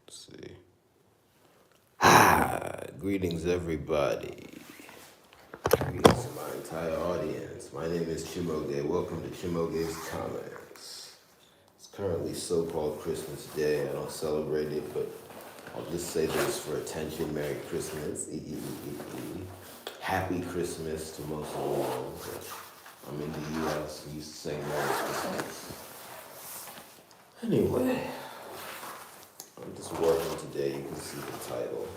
Let's see. Greetings, everybody. Greetings to my entire audience. My name is Chimoge. Welcome to Chimoge's Comments. It's currently so-called Christmas Day. I don't celebrate it, but I'll just say this for attention. Merry Christmas. Happy Christmas to most of the world. I'm in the U.S. We used to say Merry Christmas. Anyway, I'm just working today. You can see the title.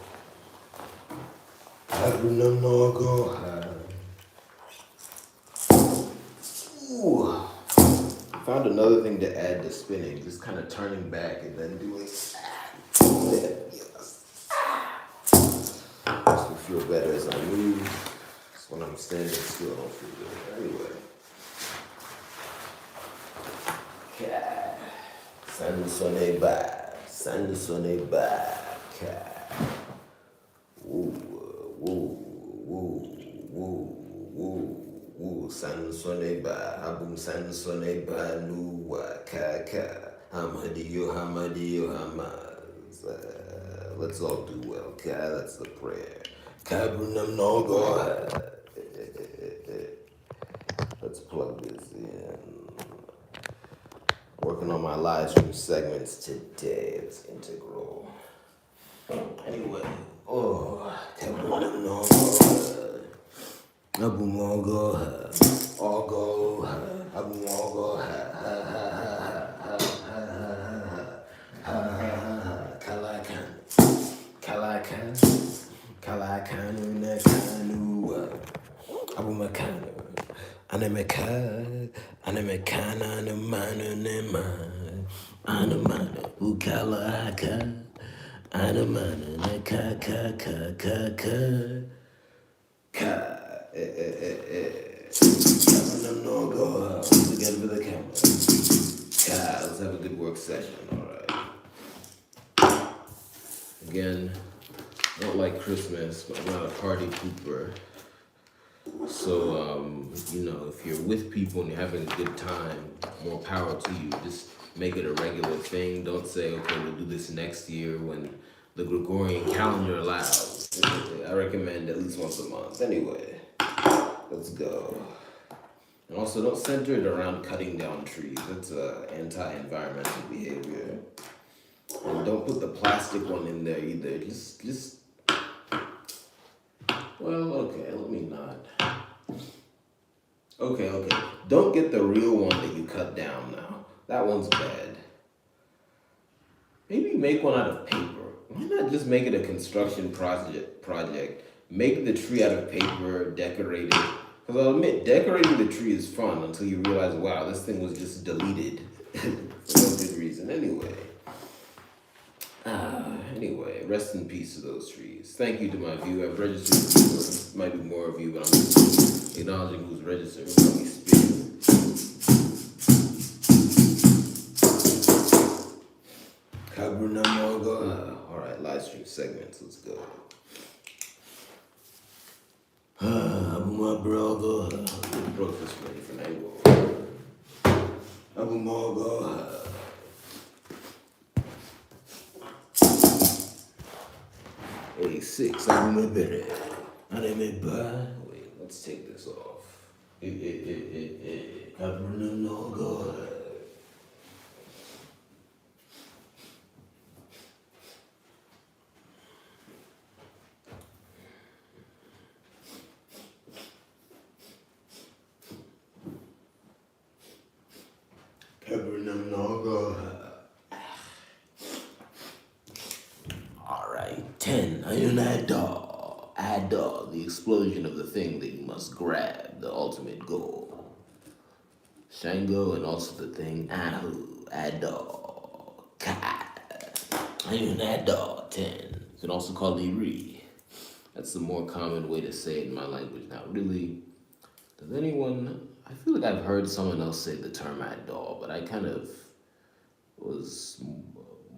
Ooh. I found another thing to add to spinning, just kind of turning back and then doing yes. Makes me feel better as I move. It's when I'm standing still, I don't feel good. Anyway. Sand sonne ba. Woo, woo, woo, woo, woo, woo. San soneba, abum san soneba, nuwa, ka. Hamadiyo, hamas. Let's all do well, ka. That's the prayer. Kabrunam no go. Let's plug this in. Working on my live stream segments today. It's integral. Anyway, Kabrunam no go. Abum all go, abum all go, Kalakan, Nekanu, Abumakanu, Anemekana, Anamana, Ukalaka, Anamana, no go together with the camera. Let's have a good work session, alright. Again, I don't like Christmas, but I'm not a party pooper. So, if you're with people and you're having a good time, more power to you. Just make it a regular thing. Don't say, okay, we'll do this next year when the Gregorian calendar allows. I recommend at least once a month. Anyway, let's go. And also, don't center it around cutting down trees. That's anti-environmental behavior. And don't put the plastic one in there either. Well, okay, let me not. Okay. Don't get the real one that you cut down now. That one's bad. Maybe make one out of paper. Why not just make it a construction project? Make the tree out of paper, decorate it. Because I'll admit, decorating the tree is fun until you realize, wow, this thing was just deleted for no good reason. Anyway, rest in peace to those trees. Thank you to my viewer. I've registered before. Might be more of you, but I'm just acknowledging who's registered. Let me spin. Alright, live stream segments. Let's go. My brother. Broke this ready for night. Abu Morgo. 86, I'm a bit. Wait, let's take this off. Alright, 10. Ador, the explosion of the thing that you must grab, the ultimate goal. Shango and also the thing Ahu, Ador, Ka. Ador, 10. You can also call it Ri. That's the more common way to say it in my language. Now, really, does anyone, I feel like I've heard someone else say the term Ador, but I kind of was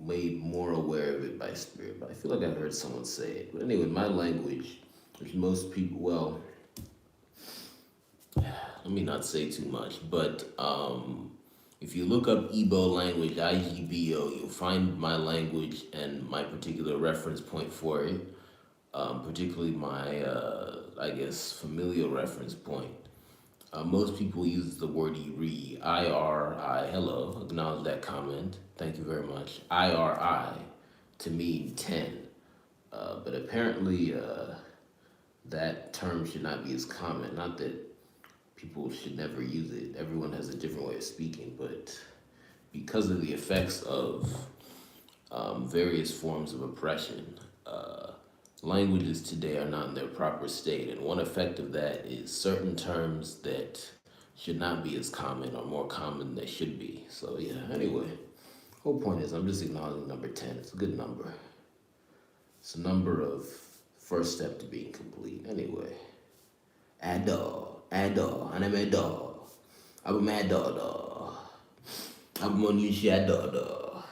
made more aware of it by spirit, but I feel like I've heard someone say it. But anyway, in my language, which most people, well, let me not say too much, but If you look up Igbo language, IGBO, you'll find my language and my particular reference point for it, particularly my, I guess, familial reference point. Most people use the word IRI, I-R-I, hello, acknowledge that comment, thank you very much, I-R-I, to mean 10. But apparently, that term should not be as common. Not that people should never use it. Everyone has a different way of speaking, but because of the effects of various forms of oppression, languages today are not in their proper state. And one effect of that is certain terms that should not be as common or more common than they should be. So yeah, anyway, whole point is I'm just acknowledging number 10. It's a good number. It's a number of first step to being complete. Anyway, Adore, and I'm Adore. I'm Adore. I'm on you, Adore.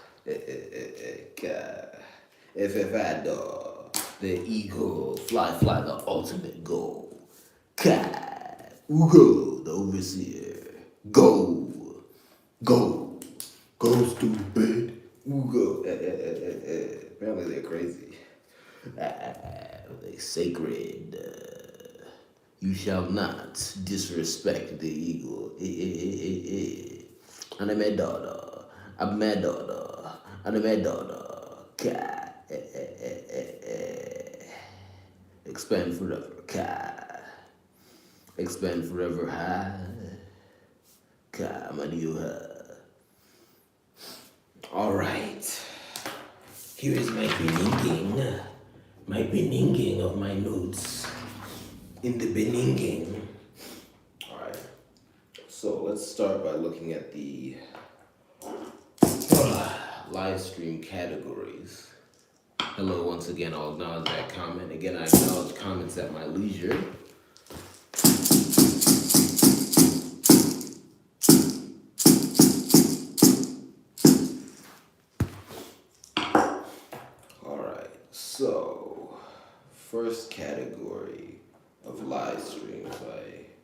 If Adore, the eagle, fly, the ultimate goal. Kai, Ugo, the overseer. Go, stupid. Ugo. Apparently they're crazy. They sacred. You shall not disrespect the eagle. And I'm a daughter. I'm a daughter. And I'm a daughter. Expand forever. Expand forever. All right. Here is my beninging of my notes in the beninging. All right. So let's start by looking at the live stream categories. Hello, once again, I'll acknowledge that comment. Again, I acknowledge comments at my leisure. So, first category of live streams,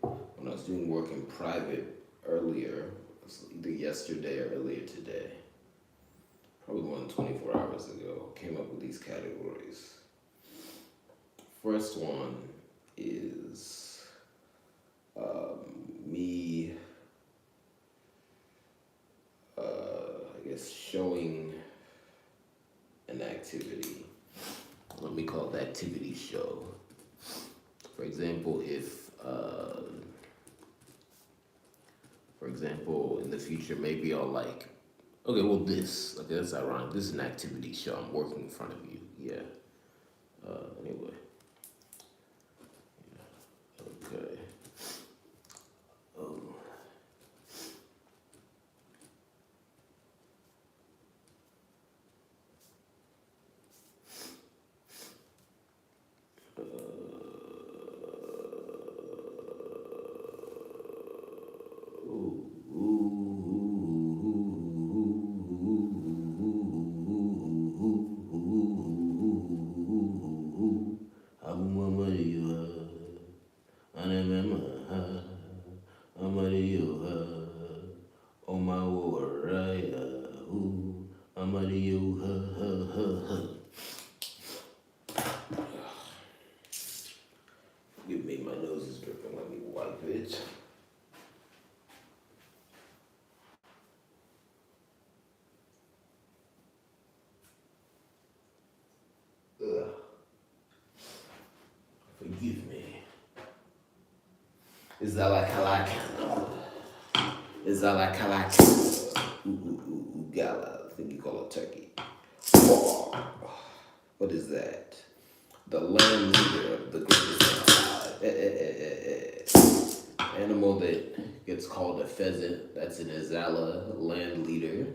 when I was doing work in private earlier, either yesterday or earlier today, probably more than 24 hours ago, came up with these categories. First one is me, I guess, showing an activity. Let me call it the activity show. For example, in the future, maybe I'll okay, well, that's ironic. This is an activity show. I'm working in front of you. Yeah. Anyway. Yeah. Okay. Forgive me, my nose is dripping. Let me wipe it. Forgive me. Is that like Kalakana? Is that like Kalakana? Gala. I think you call it turkey. Oh, what is that? The land leader of the greatest animal that gets called a pheasant. That's an Azala land leader.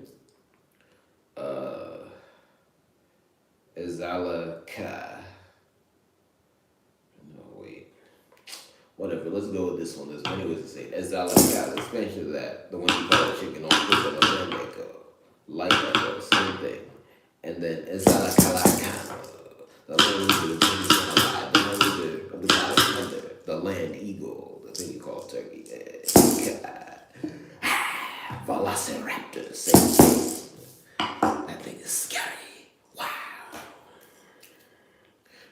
Azala Ka. No, wait. Whatever, let's go with this one. There's many ways to say it. Azala Ka, the Spanish of that. The one you call a chicken on the land maker. Like that, same thing. And then Azala Kalakana. The land leader of the land leader of the god of thunder, the land eagle, the thing you call turkey. Velociraptor, same thing. That thing is scary. Wow.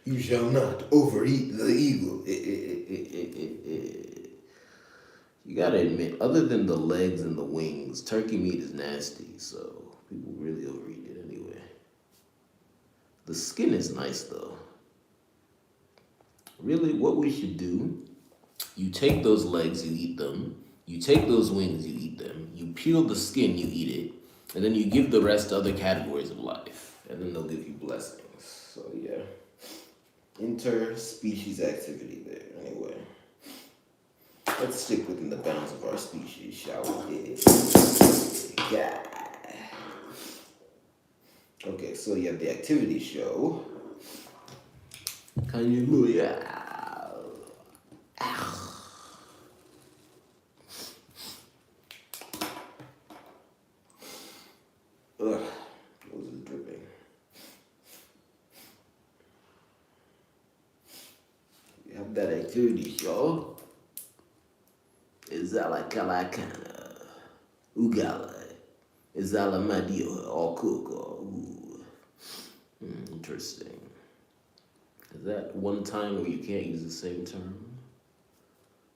You shall not overeat the eagle. You gotta admit, other than the legs and the wings, turkey meat is nasty, so people really overeat it anyway. The skin is nice though. Really, what we should do, you take those legs, you eat them. You take those wings, you eat them. You peel the skin, you eat it. And then you give the rest to other categories of life. And then they'll give you blessings. So yeah. Interspecies activity there. Anyway. Let's stick within the bounds of our species, shall we? Yeah. Okay, so you have the activity show. Can you move? Yeah. Ugh, nose is dripping. You have that activity show. Izala Kalakana, Ugala, Izala Madio, or cook, or ooh. Interesting. Is that one time where you can't use the same term?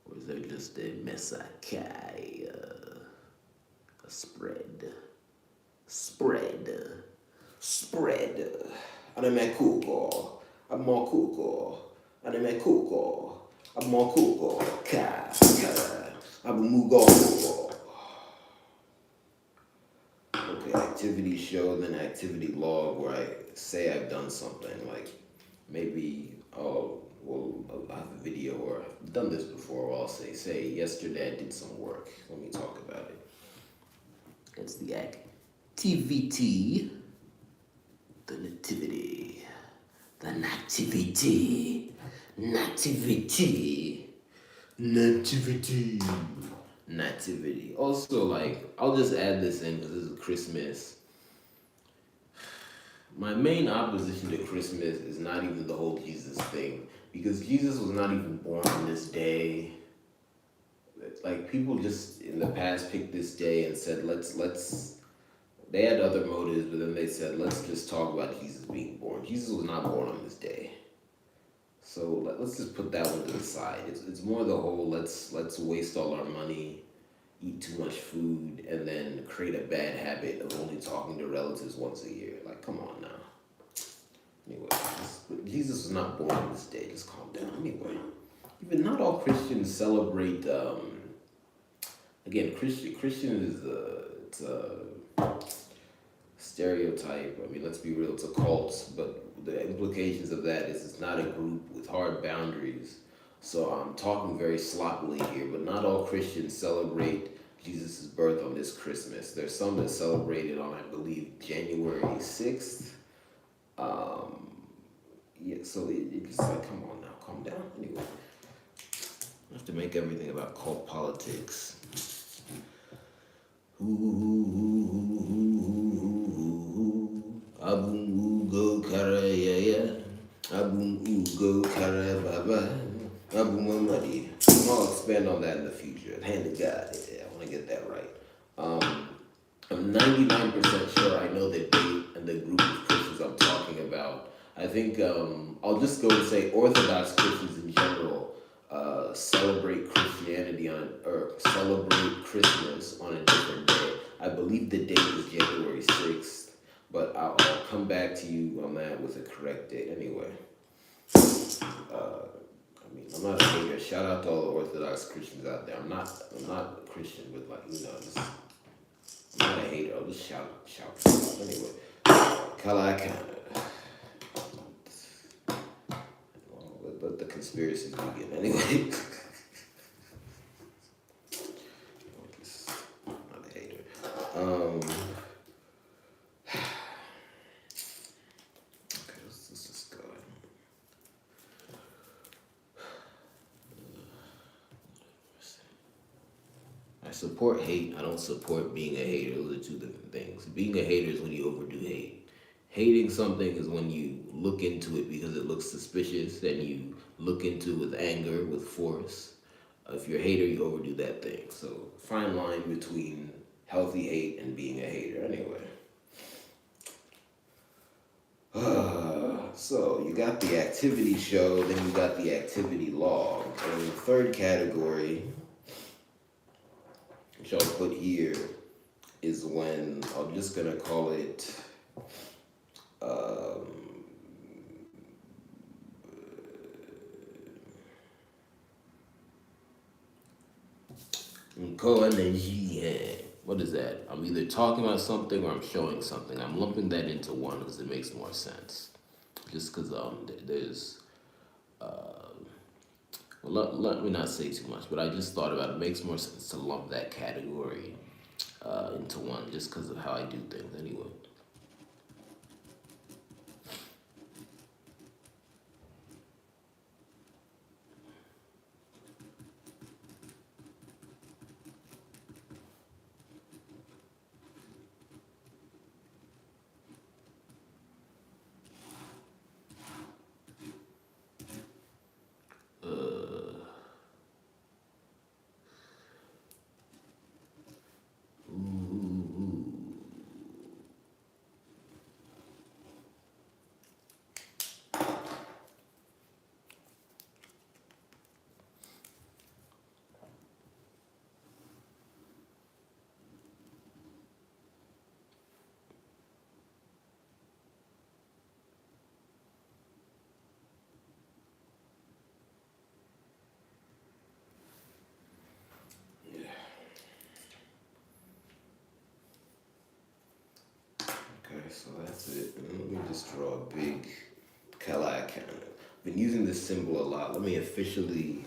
Or is that just a mesakai, a spread? Spread. Anime kuko, I'm more kuko, anime kuko, I'm more kuko, ka. I'm mugo. Okay, activity show, then activity log, where I say I've done something, like maybe I'll have a video, or I've done this before, where I'll say, yesterday I did some work. Let me talk about it. It's the activity, the nativity, the nativity. Also, like, I'll just add this in because this is Christmas. My main opposition to Christmas is not even the whole Jesus thing, because Jesus was not even born on this day. Like, people just in the past picked this day and said, let's. They had other motives, but then they said, let's just talk about Jesus being born. Jesus was not born on this day. So let's just put that one to the side. It's more the whole let's waste all our money, eat too much food, and then create a bad habit of only talking to relatives once a year. Like, come on now. Anyway, Jesus was not born on this day. Just calm down. Anyway, even not all Christians celebrate. Again, Christian is it's a stereotype. I mean, let's be real. It's a cult, but the implications of that is it's not a group with hard boundaries. So I'm talking very sloppily here, but not all Christians celebrate Jesus' birth on this Christmas. There's some that celebrate it on, I believe, January 6th. Yeah, so it's like, come on now, calm down. Anyway, I have to make everything about cult politics. Abum ugo kara yaya, abum ugo kara baba, abum amadi. I'll expand on that in the future. Hand of God, yeah, I want to get that right. I'm 99% sure I know the date and the group of Christians I'm talking about. I think I'll just go and say Orthodox Christians in general celebrate Christianity or celebrate Christmas on a different day. I believe the date is January 6th, but I'll come back to you on that with a correct date anyway. I mean, I'm not a hater. Shout out to all the Orthodox Christians out there. I'm not a Christian, but like, just, I'm not a hater. I'll just shout. Anyway, Kalakana. Let the conspiracies begin anyway. Not a hater. Okay, let's just go. I support hate. I don't support being a hater. Those are two different things. Being a hater is when you overdo hate. Hating something is when you look into it because it looks suspicious, and you look into it with anger, with force. If you're a hater, you overdo that thing. So fine line between healthy hate and being a hater. Anyway. So you got the activity show, then you got the activity log. And the third category, which I'll put here, is when I'm just gonna call it what is that? I'm either talking about something or I'm showing something. I'm lumping that into one because it makes more sense. Just because there's well, let me not say too much, but I just thought about it. It makes more sense to lump that category into one just because of how I do things anyway. Okay, so that's it. And let me just draw a big Kalai counter. I've been using this symbol a lot. Let me officially,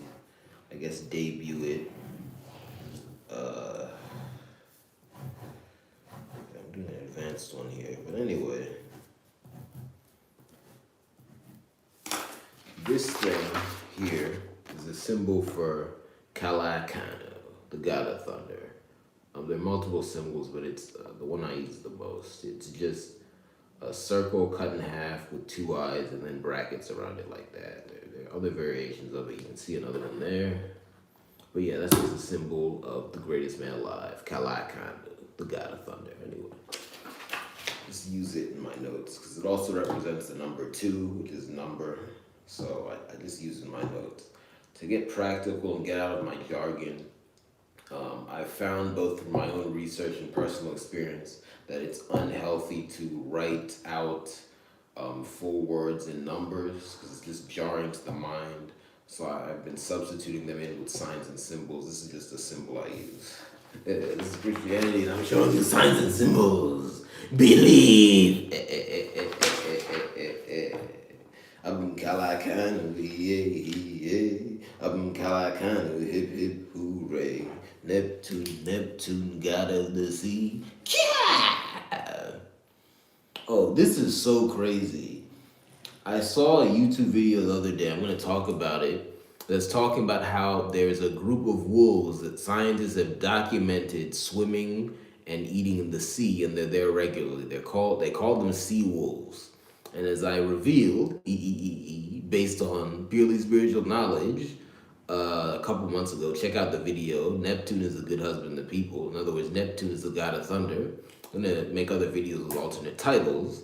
I guess, debut it. I'm doing an advanced one here, but anyway. This thing here is a symbol for Kalakano, the god of thunder. There are multiple symbols, but it's the one I use the most. It's just a circle cut in half with two eyes and then brackets around it like that. There are other variations of it. You can see another one there. But yeah, that's just a symbol of the greatest man alive, Kalakano, the god of thunder. Anyway, just use it in my notes because it also represents the number 2, which is number. So I just use it in my notes. To get practical and get out of my jargon, I've found both from my own research and personal experience that it's unhealthy to write out full words in numbers because it's just jarring to the mind. So I've been substituting them in with signs and symbols. This is just a symbol I use. This is Christianity and I'm showing you signs and symbols. Believe. I'm Kalakano, yeah. I'm Kalakano, hip hip hooray. Neptune, god of the sea. Yeah! Oh, this is so crazy. I saw a YouTube video the other day, I'm going to talk about it, that's talking about how there's a group of wolves that scientists have documented swimming and eating in the sea, and they're there regularly. They call them sea wolves. And as I revealed, based on purely spiritual knowledge, a couple months ago, check out the video. Neptune is a good husband to people. In other words, Neptune is the god of thunder. I'm going to make other videos with alternate titles.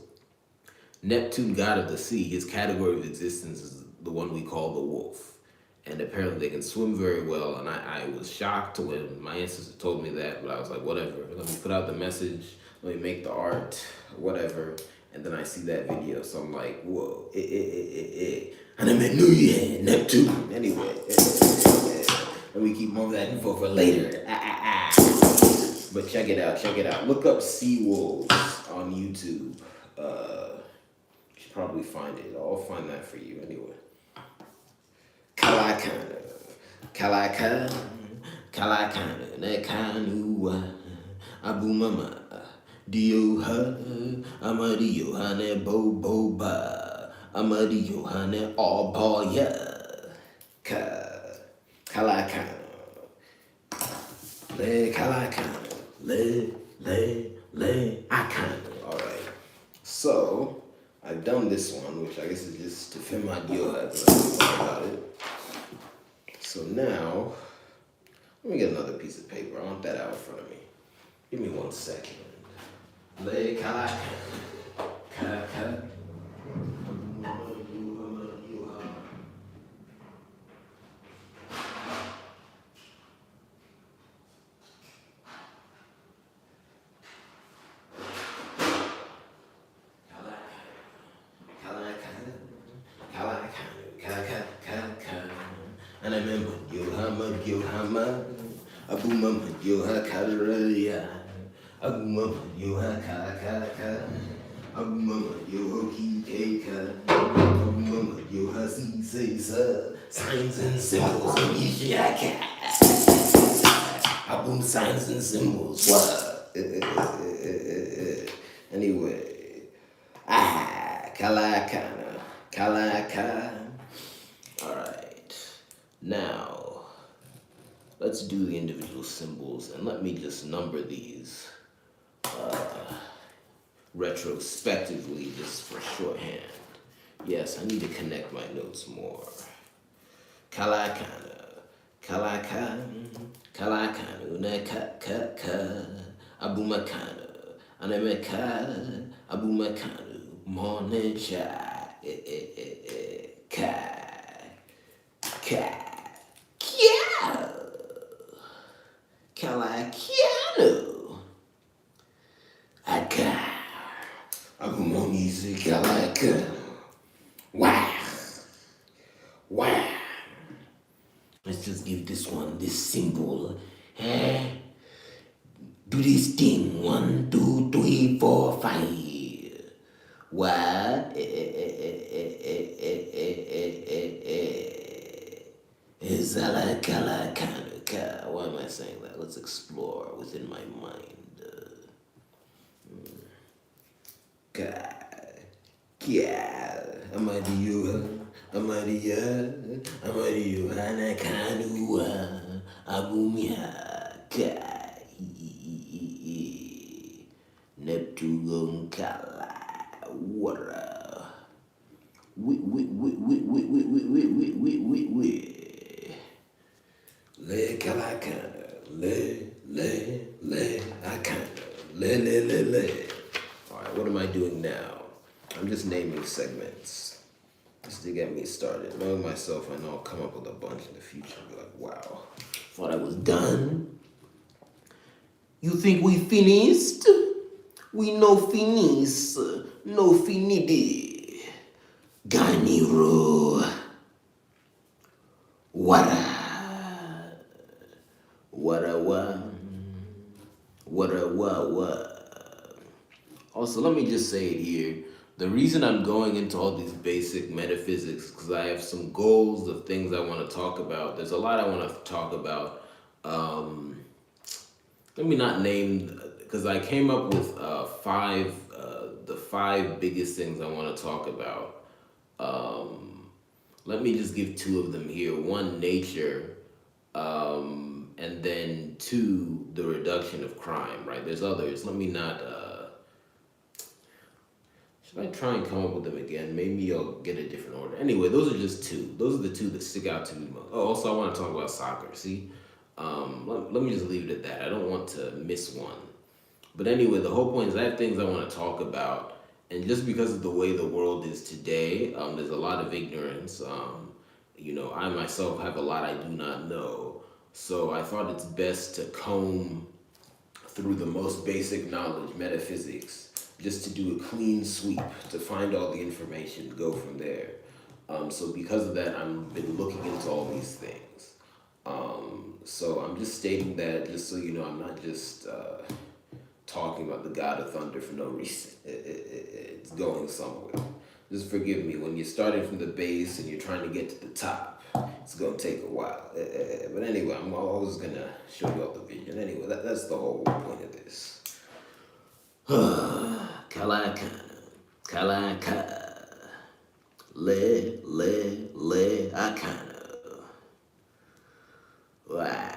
Neptune, god of the sea, his category of existence is the one we call the wolf. And apparently they can swim very well. And I was shocked when my ancestor told me that, but I was like, whatever. Let me put out the message. Let me make the art, whatever. And then I see that video. So I'm like, whoa. And I'm in New Year, Neptune. Anyway, let me keep more of that info for later. But check it out. Look up sea wolves on YouTube. You should probably find it. I'll find that for you anyway. Kalakana, Nekanu, Abu Mama, Dioha, Amadio Hane Boba, Amadio Hane Alboya, Kalakana, Le Akana. All right. So I've done this one, which I guess is just to fit my deal about it. So now, let me get another piece of paper. I want that out in front of me. Give me 1 second. Le kalaka. Kalaka. And I remember yo hama, abu mama yo ha kararia, abu mama yo ha kaka, abu mama yo ho ki keka, abu mama yo ha si say sa, signs and symbols when you shaka, abu signs and symbols what? Anyway, kalaka. All right, now let's do the individual symbols and let me just number these retrospectively just for shorthand. Yes, I need to connect my notes more. Kalakana, kalakanu, ka, abumakana, anemeka, abumakanu, monecha, ka. Kalakiano. Aka. Agumonizi kalaka. Wow. Wow. Let's just give this one this symbol. Do this thing. 1, 2, 3, 4, 5. What? Why am I saying that? Let's explore within my mind. Neptune Kala water. Le kalakana, le, akana, le. Alright, what am I doing now? I'm just naming segments just to get me started. Knowing myself, I know I'll come up with a bunch in the future and be like, wow, thought I was done. You think we finished? We no finis, no finidi. Ganiro. Wara. Also, let me just say it here. The reason I'm going into all these basic metaphysics because I have some goals of things I want to talk about. There's a lot I want to talk about. Let me not name because I came up with the 5 biggest things I want to talk about. Let me just give 2 of them here. 1, nature. And then 2, the reduction of crime, right? There's others. Let me not, should I try and come up with them again? Maybe I'll get a different order. Anyway, those are just 2. Those are the 2 that stick out to me most. Oh, also I want to talk about soccer, see? Let me just leave it at that. I don't want to miss one. But anyway, the whole point is I have things I want to talk about. And just because of the way the world is today, there's a lot of ignorance. I myself have a lot I do not know. So I thought it's best to comb through the most basic knowledge, metaphysics, just to do a clean sweep, to find all the information, go from there. So because of that, I've been looking into all these things. So I'm just stating that just so you know, I'm not just talking about the God of Thunder for no reason. It's going somewhere. Just forgive me, when you're starting from the base and you're trying to get to the top, it's going to take a while. But anyway, I'm always going to show you all the vision. Anyway, that's the whole point of this. Kalaka, le, akana. Wow.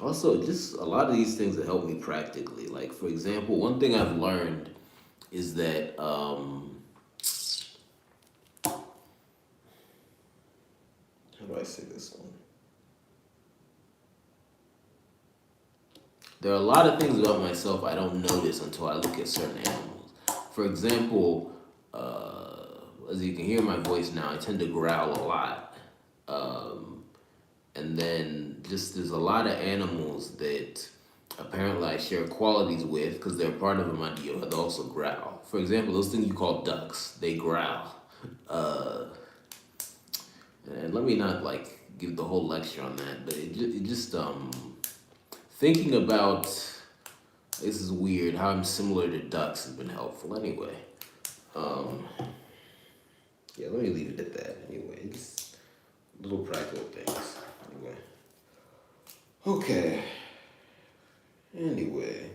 Also, just a lot of these things that help me practically. Like, for example, one thing I've learned is that, how do I say this one? There are a lot of things about myself I don't notice until I look at certain animals. For example, as you can hear my voice now, I tend to growl a lot. And then just there's a lot of animals that apparently I share qualities with because they're part of a mandio. They also growl. For example, those things you call ducks, they growl. Uh, and let me not like give the whole lecture on that, but it just thinking about this is weird how I'm similar to ducks has been helpful anyway. Um, yeah, let me leave it at that anyway. Just little practical things anyway. Okay. Anyway.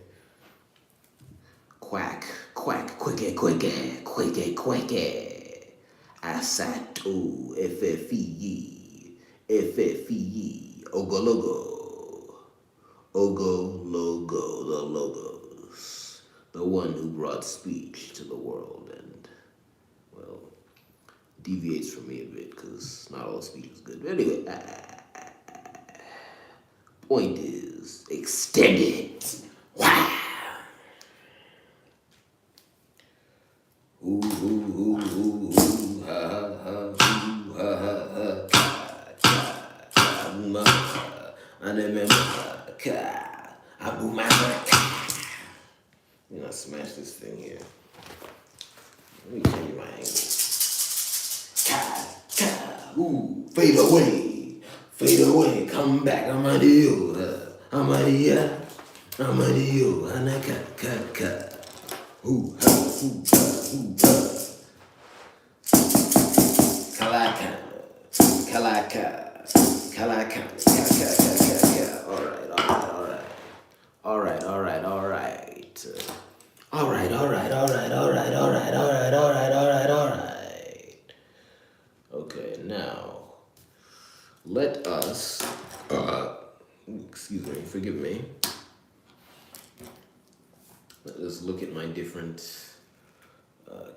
Quack, quack, quickie, quickie, quickie, quickie. Asatu, FFE, FFE, Ogologo, Ogo, Logo, the Logos, the one who brought speech to the world and, well, deviates from me a bit because not all speech is good. But anyway, point is, extend it. Wow. Ooh, ooh, ooh, ooh, ooh, ha, ha, ooh, ha, ha, ha, ka, ka, boom, I remember, ka, I boom, ka. You know, smash this thing here. Let me change my angle. Ka, ka, ooh, fade away, come back, I'm out of you, anaka, ka, ka. Ooh, ha, ooh, ha, ooh, ha. Kalaka, kalaka, kalaka, ka. All right. Okay, now let us, excuse me, forgive me. Let us look at my different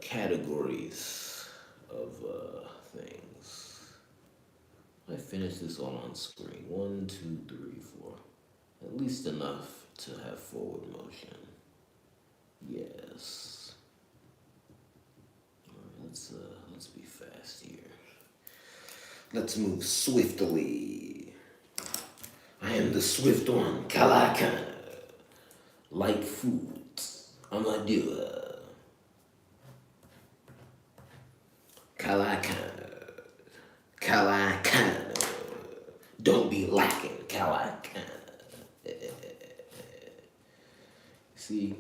categories of things. I finish this all on screen. 1, 2, 3, 4. At least enough to have forward motion. Yes. All right, let's be fast here. Let's move swiftly. I am the swift one, Kalaka. Light food. Amadua. Kalakana. Don't be lacking, Kalakana. See,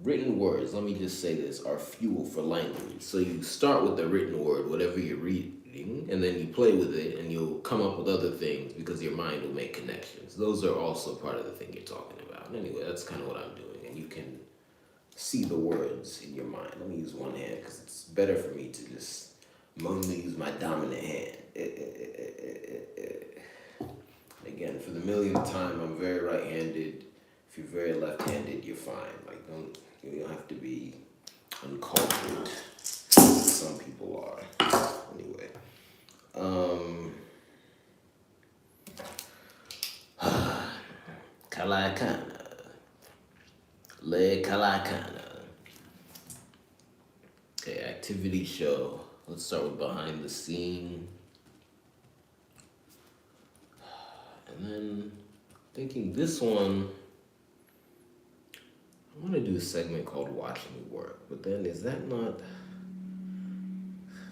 written words, let me just say this, are fuel for language. So you start with the written word, whatever you're reading, and then you play with it, and you'll come up with other things because your mind will make connections. Those are also part of the thing you're talking about. And anyway, that's kind of what I'm doing, and you can see the words in your mind. Let me use one hand because it's better for me to just mostly use my dominant hand. Again, for the millionth time, I'm very right-handed. If you're very left-handed, you're fine. Like, you don't have to be uncultured. Some people are. Anyway. Kalakana. Le Kalakana. Okay, activity show. Let's start with behind the scene. And then thinking this one, I want to do a segment called Watch Me Work. But then is that not...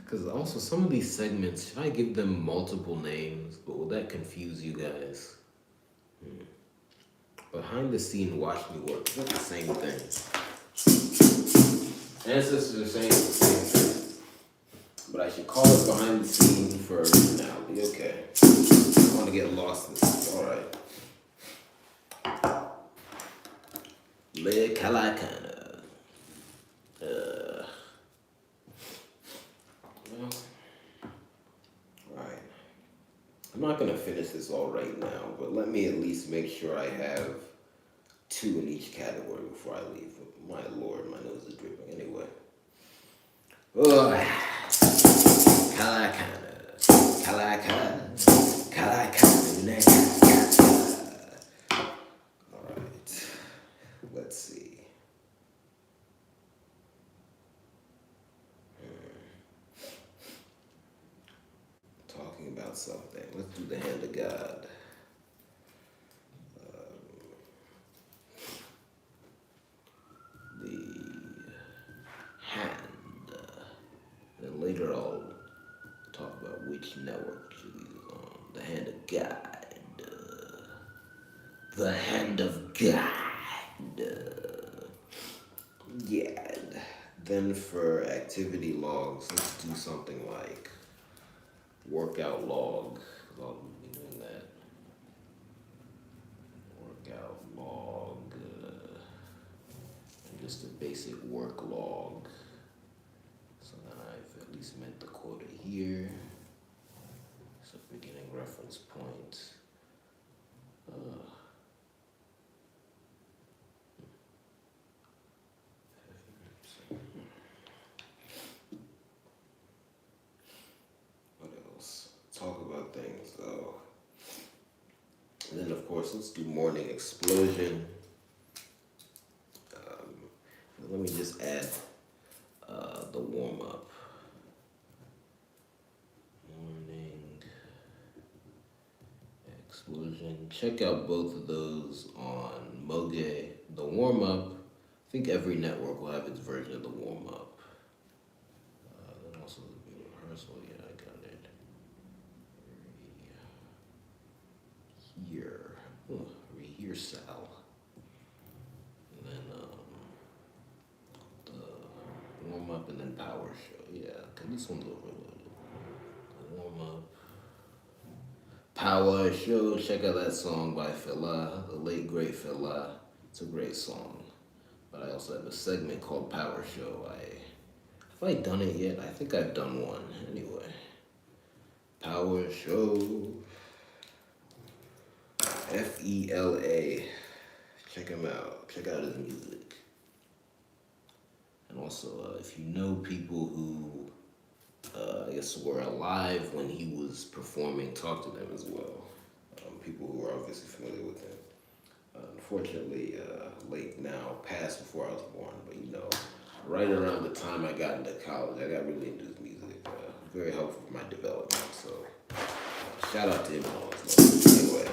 Because also some of these segments, should I give them multiple names? But will that confuse you guys? Behind the scene, Watch Me Work. Is that the same thing? Ancestors are saying it's the same thing. But I should call it behind the scene for originality. Okay. I don't want to get lost in this. All right. Le Kalakana. Well, right. I'm not going to finish this all right now, but let me at least make sure I have 2 in each category before I leave. My lord, my nose is dripping. Anyway. Kalakana. Kalakana. Kalakana. Let's see. Talking about something. Let's do the hand of God. The hand. And later I'll talk about which network Julie's on. The hand of God. The hand of God. Yeah. Then for activity logs, let's do something like workout log. I'll be doing that. Workout log. And just a basic work log. So then I've at least met the quota here. So beginning reference point. What else? Talk about things. Oh. And then of course let's do morning explosion. Let me just add the warm up. Morning explosion. Check out both of those on Moge. The warm up. I think every network will have its version of the warm up. Then also the rehearsal. Yeah, I got it. Here. Rehearsal. And then the warm up and then power show. Yeah, okay, this one's overloaded. The warm up. Power show. Check out that song by Fela, the late great Fela. It's a great song. But I also have a segment called Power Show. Have I done it yet? I think I've done one. Anyway. Power Show. Fela. Check him out. Check out his music. And also, if you know people who, I guess, were alive when he was performing, talk to them as well. People who are obviously familiar with him. Unfortunately, late now, passed before I was born, but you know, right around the time I got into college, I got really into his music. Very helpful for my development, so shout out to him and all his love. Anyway,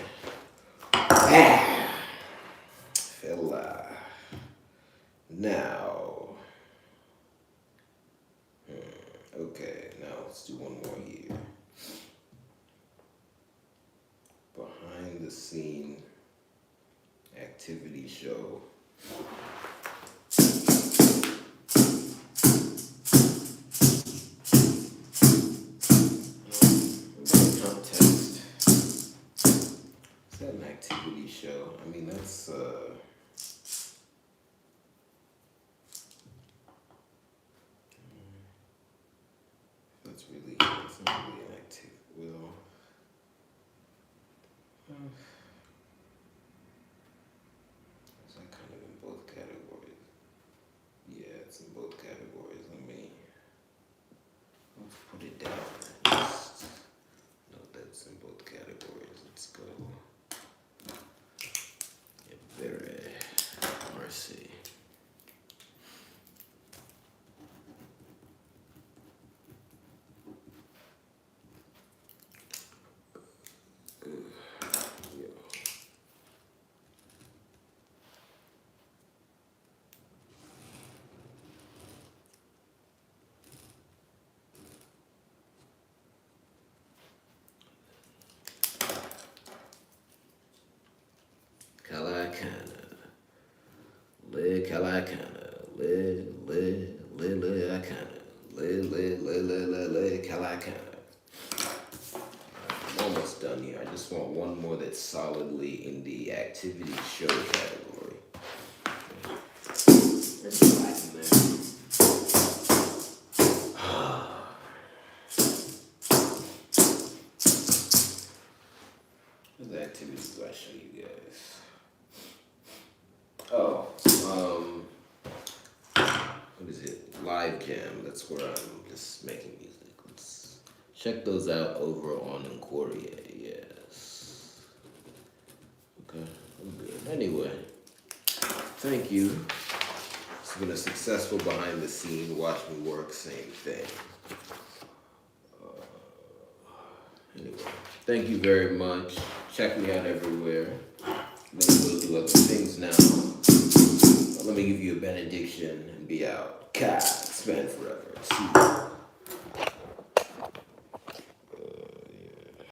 Fela. Now, okay, now let's do one more here. Behind the scene activity show. Context. Is that an activity show? I mean, that's that's not really an activity. Well, is that kind of in both categories? Yeah, it's in both categories. Let's put it down. Just note that's in both categories. Let's go. Very mercy. I'm almost done here. I just want one more that's solidly in the activity show category. There's black in there. What activities do I show you guys? Oh, what is it? Live Jam. That's where I'm just making music. Let's check those out over on Inquiria. Yes. Okay, I'm good. Anyway, Thank you. It's been a successful behind the scene. Watch me work, same thing. Anyway, thank you very much. Check me out everywhere. Let me go do other things now. Let me give you a benediction and be out. God, spend forever. See you.